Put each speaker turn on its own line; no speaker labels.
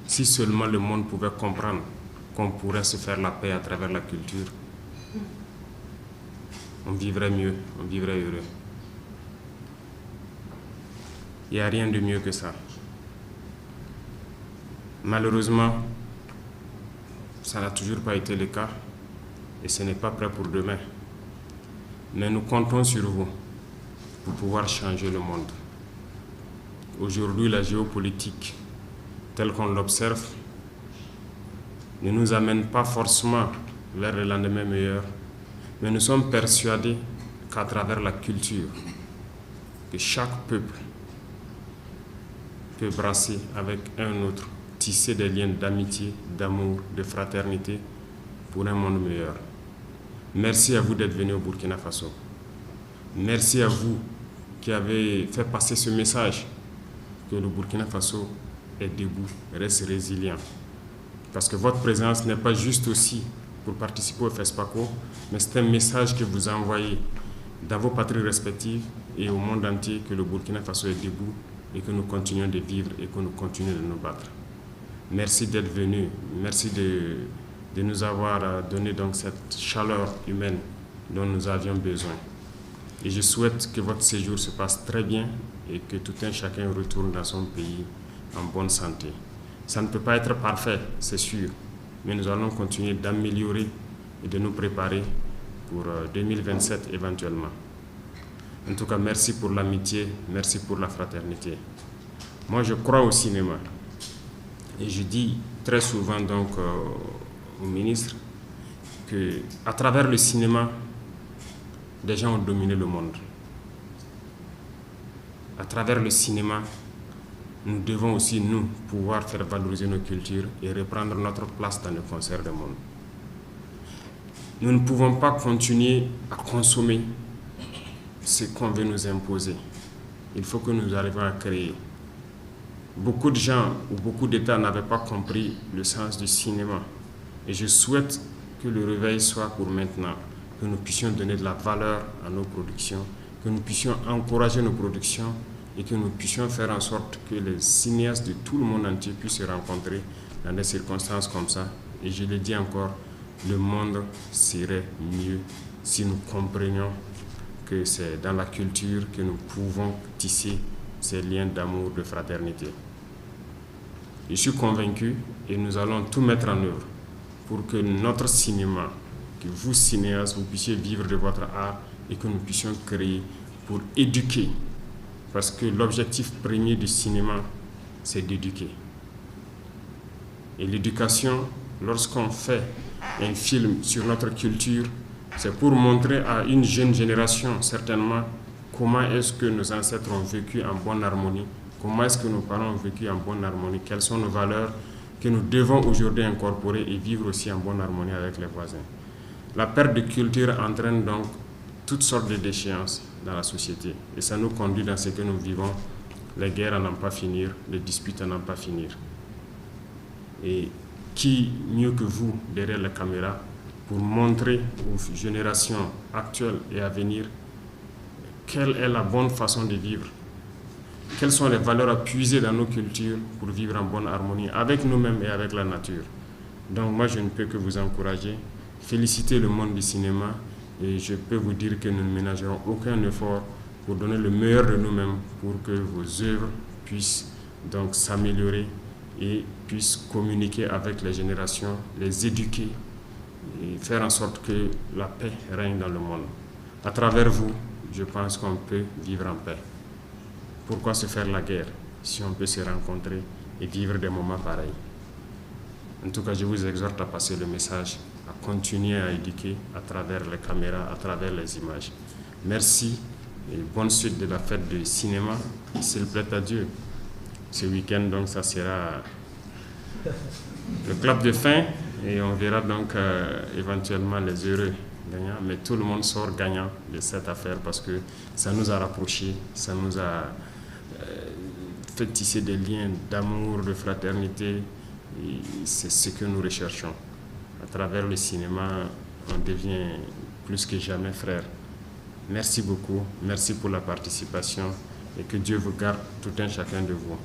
Si seulement le monde pouvait comprendre qu'on pourrait se faire la paix à travers la culture, on vivrait mieux, on vivrait heureux. Il n'y a rien de mieux que ça. Malheureusement, ça n'a toujours pas été le cas et ce n'est pas prêt pour demain. Mais nous comptons sur vous pour pouvoir changer le monde. Aujourd'hui, la géopolitique, telle qu'on l'observe, ne nous amène pas forcément vers le lendemain meilleur, mais nous sommes persuadés qu'à travers la culture, que chaque peuple peut brasser avec un autre, tisser des liens d'amitié, d'amour, de fraternité pour un monde meilleur. Merci à vous d'être venus au Burkina Faso. Merci à vous qui avez fait passer ce message que le Burkina Faso est debout, reste résilient. Parce que votre présence n'est pas juste aussi pour participer au FESPACO, mais c'est un message que vous envoyez dans vos patries respectives et au monde entier que le Burkina Faso est debout et que nous continuons de vivre et que nous continuons de nous battre. Merci d'être venus, merci de nous avoir donné donc cette chaleur humaine dont nous avions besoin. Et je souhaite que votre séjour se passe très bien et que tout un chacun retourne dans son pays en bonne santé. Ça ne peut pas être parfait, c'est sûr, mais nous allons continuer d'améliorer et de nous préparer pour 2027 éventuellement. En tout cas, merci pour l'amitié, merci pour la fraternité. Moi, je crois au cinéma. Et je dis très souvent donc au ministre qu'à travers le cinéma, des gens ont dominé le monde. À travers le cinéma, nous devons aussi, nous, pouvoir faire valoriser nos cultures et reprendre notre place dans le concert du monde. Nous ne pouvons pas continuer à consommer ce qu'on veut nous imposer. Il faut que nous arrivions à créer. Beaucoup de gens ou beaucoup d'États n'avaient pas compris le sens du cinéma. Et je souhaite que le réveil soit pour maintenant, que nous puissions donner de la valeur à nos productions, que nous puissions encourager nos productions et que nous puissions faire en sorte que les cinéastes de tout le monde entier puissent se rencontrer dans des circonstances comme ça. Et je le dis encore, le monde serait mieux si nous comprenions que c'est dans la culture que nous pouvons tisser ces liens d'amour, de fraternité. Je suis convaincu et nous allons tout mettre en œuvre pour que notre cinéma, que vous cinéastes, vous puissiez vivre de votre art et que nous puissions créer pour éduquer. Parce que l'objectif premier du cinéma, c'est d'éduquer. Et l'éducation, lorsqu'on fait un film sur notre culture, c'est pour montrer à une jeune génération, certainement, comment est-ce que nos ancêtres ont vécu en bonne harmonie, comment est-ce que nos parents ont vécu en bonne harmonie, quelles sont nos valeurs que nous devons aujourd'hui incorporer et vivre aussi en bonne harmonie avec les voisins. La perte de culture entraîne donc toutes sortes de déchéances dans la société et ça nous conduit dans ce que nous vivons. Les guerres à n'en pas finir, les disputes à n'en pas finir. Et qui mieux que vous derrière la caméra pour montrer aux générations actuelles et à venir quelle est la bonne façon de vivre, quelles sont les valeurs à puiser dans nos cultures pour vivre en bonne harmonie avec nous-mêmes et avec la nature. Donc moi je ne peux que vous encourager, féliciter le monde du cinéma et je peux vous dire que nous ne ménagerons aucun effort pour donner le meilleur de nous-mêmes pour que vos œuvres puissent donc s'améliorer et puissent communiquer avec les générations, les éduquer et faire en sorte que la paix règne dans le monde. À travers vous, je pense qu'on peut vivre en paix. Pourquoi se faire la guerre si on peut se rencontrer et vivre des moments pareils? En tout cas, je vous exhorte à passer le message, à continuer à éduquer à travers les caméras, à travers les images. Merci et bonne suite de la fête du cinéma. S'il plaît à Dieu. Ce week-end, donc, ça sera le clap de fin et on verra donc éventuellement les heureux gagnants. Mais tout le monde sort gagnant de cette affaire parce que ça nous a rapprochés, ça nous a fait tisser des liens d'amour, de fraternité. Et c'est ce que nous recherchons. À travers le cinéma, on devient plus que jamais frères. Merci beaucoup, merci pour la participation et que Dieu vous garde tout un chacun de vous.